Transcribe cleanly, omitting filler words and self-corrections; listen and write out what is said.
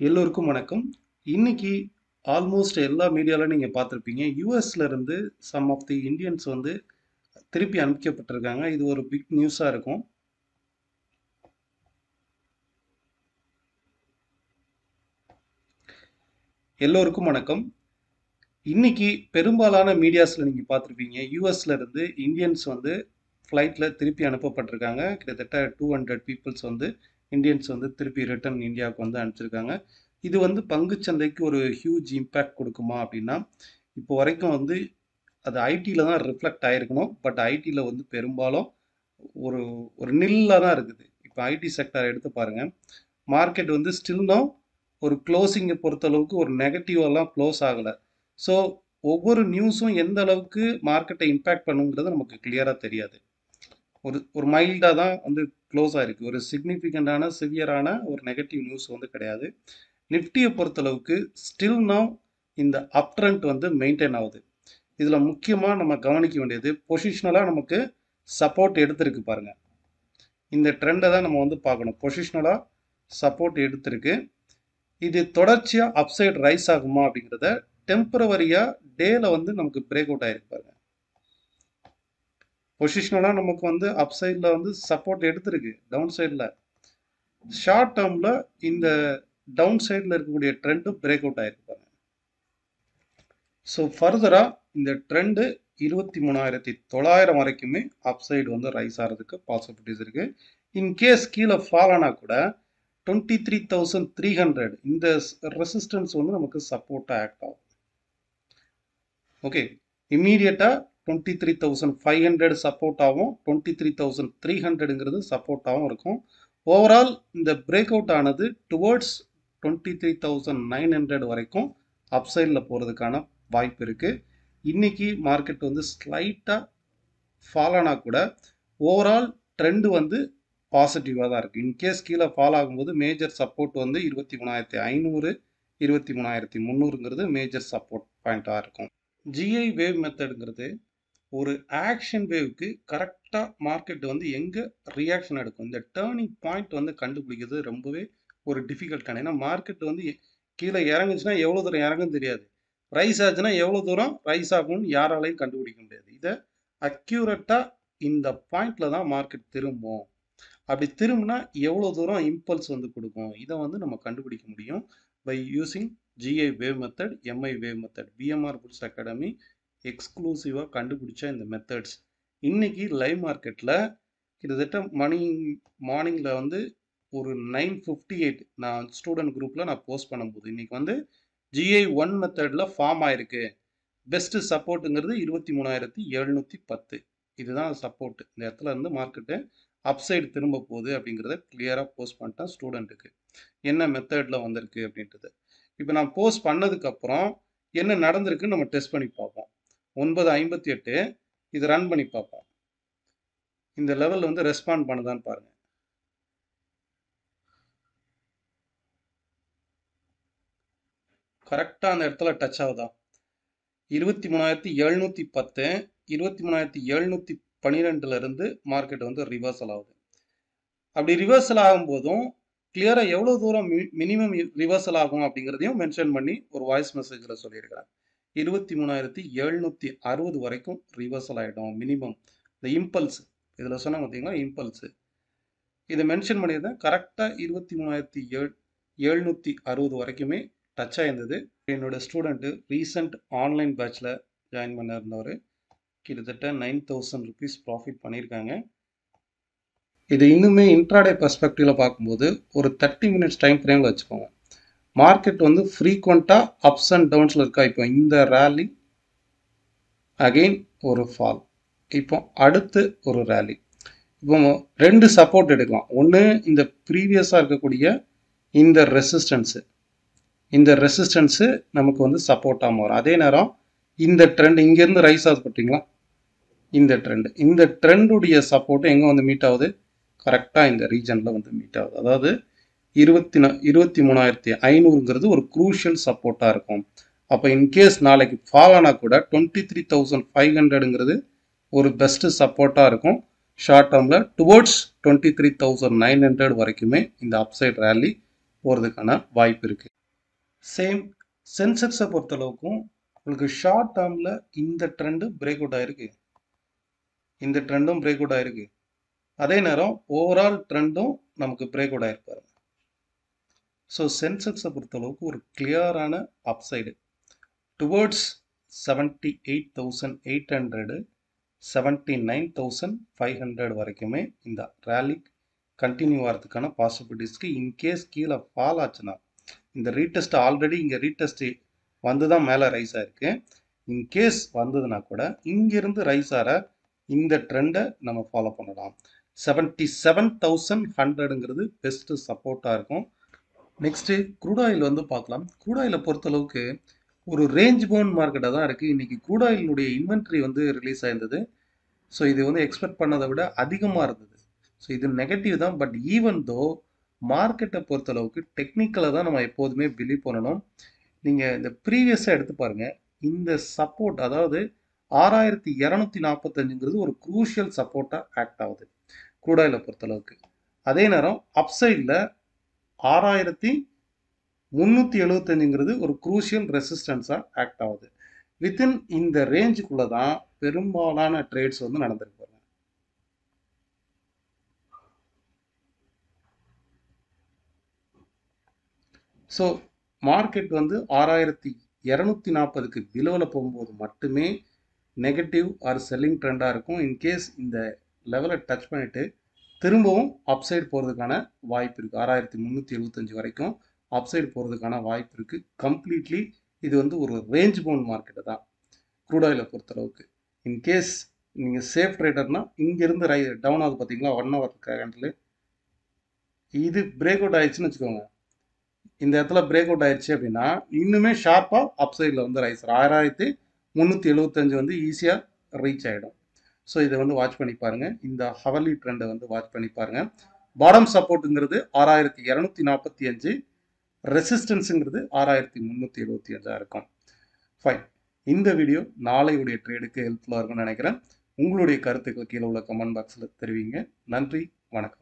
எல்லோருக்கும் வணக்கம். இன்னைக்கு ஆல்மோஸ்ட் எல்லா மீடியாவில் நீங்கள் பார்த்துருப்பீங்க. யூஎஸ்ல இருந்து சம் ஆஃப் தி இந்தியன்ஸ் வந்து திருப்பி அனுப்பிக்கப்பட்டிருக்காங்க. இது ஒரு பிக் நியூஸாக இருக்கும். எல்லோருக்கும் வணக்கம். இன்னைக்கு பெரும்பாலான மீடியாஸில் நீங்கள் பார்த்துருப்பீங்க. யூஎஸ்ல இருந்து இந்தியன்ஸ் வந்து ஃப்ளைட்டில் திருப்பி அனுப்பப்பட்டிருக்காங்க. கிட்டத்தட்ட 200 பீப்புள்ஸ் வந்து இந்தியன்ஸ் வந்து திருப்பி ரிட்டர்ன் இந்தியாவுக்கு வந்து அனுப்பிச்சிருக்காங்க. இது வந்து பங்குச்சந்தைக்கு ஒரு ஹியூஜ் இம்பேக்ட் கொடுக்குமா அப்படின்னா, இப்போ வரைக்கும் வந்து அது ஐடியில் தான் ரிஃப்ளெக்ட் ஆகிருக்கணும். பட் ஐடியில் வந்து பெரும்பாலும் ஒரு ஒரு நில்லாக தான் இருக்குது. இப்போ ஐடி செக்டர் எடுத்து பாருங்கள். மார்க்கெட் வந்து ஸ்டில்னும் ஒரு க்ளோசிங்கை பொறுத்தளவுக்கு ஒரு நெகட்டிவெல்லாம் க்ளோஸ் ஆகலை. ஸோ ஒவ்வொரு நியூஸும் எந்த அளவுக்கு மார்க்கெட்டை இம்பேக்ட் பண்ணுங்கிறது நமக்கு கிளியராக தெரியாது. ஒரு மைல்டாக தான் வந்து க்ளோஸ் ஆகிருக்கு. ஒரு சிக்னிஃபிகண்டான சிவியரான ஒரு நெகட்டிவ் நியூஸ் வந்து கிடையாது. நிஃப்டியை பொறுத்தளவுக்கு ஸ்டில் நவ் இந்த அப் ட்ரெண்ட் வந்து மெயின்டைன் ஆகுது. இதில் முக்கியமாக நம்ம கவனிக்க வேண்டியது பொசிஷனலாக நமக்கு சப்போர்ட் எடுத்திருக்கு பாருங்கள். இந்த ட்ரெண்டை தான் நம்ம வந்து பார்க்கணும். பொசிஷனலாக சப்போர்ட் எடுத்திருக்கு. இது தொடர்ச்சியாக அப்சைட் ரைஸ் ஆகுமா அப்படிங்கிறத டெம்பரவரியாக டேல வந்து நமக்கு பிரேக் அவுட் ஆகிருக்கு பாருங்க. பொசிஷனலாக நமக்கு வந்து அப்சைடில் வந்து சப்போர்ட் எடுத்திருக்கு. டவுன் சைடில் ஷார்ட் டேர்மில் இந்த டவுன் சைடில் இருக்கக்கூடிய ட்ரெண்டும் பிரேக் அவுட் ஆகிருக்கு பாருங்க. ஸோ ஃபர்தராக இந்த ட்ரெண்டு 23,900 வரைக்குமே அப்சைடு வந்து ரைஸ் ஆகிறதுக்கு பாசிபிலிட்டிஸ் இருக்குது. இன்கேஸ் கீழே ஃபால் ஆனால் கூட 23,300 இந்த ரெசிஸ்டன்ஸ் வந்து நமக்கு சப்போர்ட்டாக ஆக்ட் ஆகும். ஓகே, இம்மீடியட்டாக 23,500 சப்போர்ட் ஆகும், 23,300ங்கிறது சப்போர்ட்டாகவும் இருக்கும். ஓவரால் இந்த பிரேக் அவுட் ஆனது டுவர்ட்ஸ் 23,900 வரைக்கும் அப்சைடில் போகிறதுக்கான வாய்ப்பு இருக்குது. இன்னைக்கு மார்க்கெட் வந்து ஸ்லைட்டாக ஃபால் ஆனால் கூட ஓவரால் ட்ரெண்டு வந்து பாசிட்டிவாக தான் இருக்குது. இன்கேஸ் கீழே ஃபால் ஆகும்போது மேஜர் சப்போர்ட் வந்து 23,500 23,300ங்கிறது மேஜர் சப்போர்ட் பாயிண்ட்டாக இருக்கும். ஜிஐ வேவ் மெத்தடுங்கிறது ஒரு ஆக்ஷன் வேவுக்கு கரெக்டாக மார்க்கெட் வந்து எங்கே ரியாக்ஷன் எடுக்கும், இந்த டேர்னிங் பாயிண்ட் வந்து கண்டுபிடிக்கிறது ரொம்பவே ஒரு டிஃபிகல்ட்டான. ஏன்னா மார்க்கெட் வந்து கீழே இறங்குச்சுன்னா எவ்வளோ தூரம் இறங்குன்னு தெரியாது, ரைஸ் ஆச்சுன்னா எவ்வளோ தூரம் ரைஸ் ஆகும்னு யாராலையும் கண்டுபிடிக்க முடியாது. இதை அக்யூரேட்டாக இந்த பாயிண்டில் தான் மார்க்கெட் திரும்பும். அப்படி திரும்பினா எவ்வளோ தூரம் இம்பல்ஸ் வந்து கொடுக்கும், இதை வந்து நம்ம கண்டுபிடிக்க முடியும் by using GI wave method, MI wave method. PMR Pulse academy எக்ஸ்க்ளூசிவாக கண்டுபிடிச்ச இந்த மெத்தட்ஸ் இன்னைக்கு லைவ் மார்க்கெட்டில் கிட்டத்தட்ட மார்னிங்கில் வந்து ஒரு 9:58 நான் ஸ்டூடெண்ட் குரூப்பில் நான் போஸ்ட் பண்ணும்போது இன்னைக்கு வந்து ஜிஐ 1 மெத்தடில் ஃபார்ம் ஆயிருக்கு. பெஸ்ட்டு சப்போர்ட்டுங்கிறது 23,710. இதுதான் சப்போர்ட். இந்த இடத்துல இருந்து மார்க்கெட்டு அப்சைடு திரும்ப போகுது அப்படிங்கிறத கிளியராக போஸ்ட் பண்ணிட்டேன் ஸ்டூடெண்ட்டுக்கு. என்ன மெத்தடில் வந்திருக்கு அப்படின்றது இப்போ நான் போஸ்ட் பண்ணதுக்கப்புறம் என்ன நடந்திருக்குன்னு நம்ம டெஸ்ட் பண்ணி பார்ப்போம். 9:58 இது ரன் பண்ணி பார்ப்போம். இந்த லெவலில் வந்து ரெஸ்பாண்ட் பண்ணுதான்னு பாருங்கள். கரெக்டாக அந்த இடத்துல டச் ஆகுதா? 23,710 23,712 மார்க்கெட் வந்து ரிவர்சல் ஆகுது. அப்படி ரிவர்சல் ஆகும்போதும் கிளியராக எவ்வளோ தூரம் மினிமம் ரிவர்சல் ஆகும் அப்படிங்கிறதையும் மென்ஷன் பண்ணி ஒரு வாய்ஸ் மெசேஜில் சொல்லியிருக்கிறேன். 23,760 வரைக்கும் ரிவர்சல் ஆகிடும் மினிமம். இந்த இம்பல்ஸ் இதில் சொன்னால் பார்த்தீங்கன்னா இம்பல்ஸு இதை மென்ஷன் பண்ணியிருந்தேன். கரெக்டாக 23,760 வரைக்குமே டச் ஆயிருந்தது. என்னோட ஸ்டூடெண்ட்டு ரீசெண்ட் ஆன்லைன் பேட்சில் ஜாயின் பண்ணியிருந்தவர் கிட்டத்தட்ட 9,000 rupees ப்ராஃபிட் பண்ணியிருக்காங்க. இது இன்னுமே இன்ட்ராடே பெர்ஸ்பெக்டிவில் பார்க்கும்போது ஒரு 30 minutes டைம் ஃப்ரேமில் வச்சுக்கோங்க. மார்க்கெட் வந்து ஃப்ரீக்வெண்ட்டாக அப்ஸ் அண்ட் டவுன்ஸில் இருக்கா. இப்போ இந்த ரேலி அகெயின் ஒரு ஃபால், இப்போ அடுத்து ஒரு ரேலி. இப்போ 2 சப்போர்ட் எடுக்கலாம். ஒன்று இந்த ப்ரீவியஸாக இருக்கக்கூடிய இந்த ரெசிஸ்டன்ஸு நமக்கு வந்து சப்போர்ட்டாக மாறும். அதே நேரம் இந்த ட்ரெண்ட் இங்கேருந்து ரைஸ் ஆகுது பார்த்தீங்களா, இந்த ட்ரெண்டுடைய சப்போர்ட்டு எங்கே வந்து மீட் ஆகுது, கரெக்டாக இந்த ரீஜனில் வந்து மீட் ஆகுது. அதாவது 23,500ங்கிறது ஒரு க்ரூஷியல் சப்போர்ட்டாக இருக்கும். அப்போ இன்கேஸ் நாளைக்கு ஃபால் ஆனால் கூட 23,500ங்கிறது ஒரு பெஸ்ட்டு சப்போர்ட்டாக இருக்கும். ஷார்ட் டேர்மில் டுவர்ட்ஸ் 23,900 வரைக்குமே இந்த அப்சைட் ரேலி போகிறதுக்கான வாய்ப்பு இருக்குது. சேம் சென்செக்ஸை பொறுத்தளவுக்கும் உங்களுக்கு ஷார்ட் டேர்மில் இந்த ட்ரெண்டு பிரேக் அவுட் ஆயிருக்கு, இந்த ட்ரெண்டும் பிரேக் அவுட் ஆயிருக்கு. அதே நேரம் ஓவரால் ட்ரெண்டும் நமக்கு பிரேக் அவுட் ஆயிருப்பாரு. ஸோ சென்செக்ஸை பொறுத்தளவுக்கு ஒரு கிளியரான அப்சைடு டுவர்ட்ஸ் 78,800 79,500 வரைக்குமே இந்த ரேலி கண்டினியூ ஆகிறதுக்கான பாசிபிலிட்டிஸ்க்கு இன்கேஸ் கீழே ஃபால் ஆச்சுன்னா, இந்த ரீடெஸ்ட் ஆல்ரெடி இங்கே ரீடெஸ்ட் வந்து தான் மேலே ரைஸ் ஆயிருக்கு. இன்கேஸ் வந்ததுன்னா கூட இங்கிருந்து ரைஸ் ஆகிற இந்த ட்ரெண்டை நம்ம ஃபாலோ பண்ணலாம். 77,100ங்கிறது பெஸ்ட் சப்போர்ட்டாக இருக்கும். நெக்ஸ்ட்டு க்ரூட் ஆயில் வந்து பார்க்கலாம். க்ரூட் ஆயிலை பொறுத்தளவுக்கு ஒரு ரேஞ்ச் பவுண்ட் மார்க்கெட்டாக தான் இருக்குது. இன்றைக்கி க்ரூட் ஆயிலுடைய இன்வென்ட்ரி வந்து ரிலீஸ் ஆயிருந்தது. ஸோ இது வந்து எக்ஸ்பெக்ட் பண்ணதை விட அதிகமாக இருந்தது. ஸோ இது நெகட்டிவ் தான். பட் ஈவன் தோ மார்க்கெட்டை பொறுத்தளவுக்கு டெக்னிக்கலை தான் நம்ம எப்போதுமே பிலீவ் பண்ணணும். நீங்கள் இந்த ப்ரீவியஸாக எடுத்து பாருங்கள். இந்த சப்போர்ட் அதாவது 6,245ங்கிறது ஒரு க்ரூஷியல் சப்போர்ட்டாக ஆக்ட் ஆகுது க்ரூட் ஆயிலை பொறுத்தளவுக்கு. அதே நேரம் அப்சைடில் 6,375ங்கிறது ஒரு க்ரூஷியல் ரெசிஸ்டன்ஸாக ஆக்ட் ஆகுது. வித்தின் இந்த ரேஞ்சுக்குள்ளே தான் பெரும்பாலான ட்ரேட்ஸ் வந்து நடந்திருப்பாங்க. ஸோ மார்க்கெட் வந்து 6,240க்கு பிலோவில் போகும்போது மட்டுமே நெகட்டிவ் ஆர் செல்லிங் ட்ரெண்டாக இருக்கும். இன்கேஸ் இந்த லெவலை டச் பண்ணிவிட்டு திரும்பவும் அப்சைடு போகிறதுக்கான வாய்ப்பு இருக்குது. 6,375 வரைக்கும் அப்சைடு போகிறதுக்கான வாய்ப்பு இருக்குது. கம்ப்ளீட்லி இது வந்து ஒரு ரேஞ்ச் பவுண்ட் மார்க்கெட்டு தான் க்ரூட் ஆயிலை பொறுத்தளவுக்கு. இன்கேஸ் நீங்கள் சேஃப் ட்ரேடர்னால் இங்கேருந்து டவுன் ஆகுது பார்த்தீங்களா 1 ஹவர் கேண்டில், இது பிரேக் அவுட் ஆயிடுச்சுன்னு வச்சுக்கோங்க. இந்த இடத்துல பிரேக் அவுட் ஆயிடுச்சு அப்படின்னா இன்னுமே ஷார்ப்பாக அப்சைடில் வந்து ரைஸ் 6,375 வந்து ஈஸியாக ரீச் ஆகிடும். ஸோ இதை வந்து வாட்ச் பண்ணி பாருங்கள். இந்த ஹவர்லி ட்ரெண்டை வந்து வாட்ச் பண்ணி பாருங்கள். பாட்டம் சப்போர்ட்டுங்கிறது 6,245, ரெசிஸ்டன்ஸுங்கிறது 6,375 இருக்கும். ஃபைன். இந்த வீடியோ நாளையுடைய ட்ரேடுக்கு ஹெல்ப்ஃபுல்லாக இருக்கும்னு நினைக்கிறேன். உங்களுடைய கருத்துக்கள் கீழே உள்ள கமெண்ட் பாக்ஸில் தெரிவிங்க. நன்றி, வணக்கம்.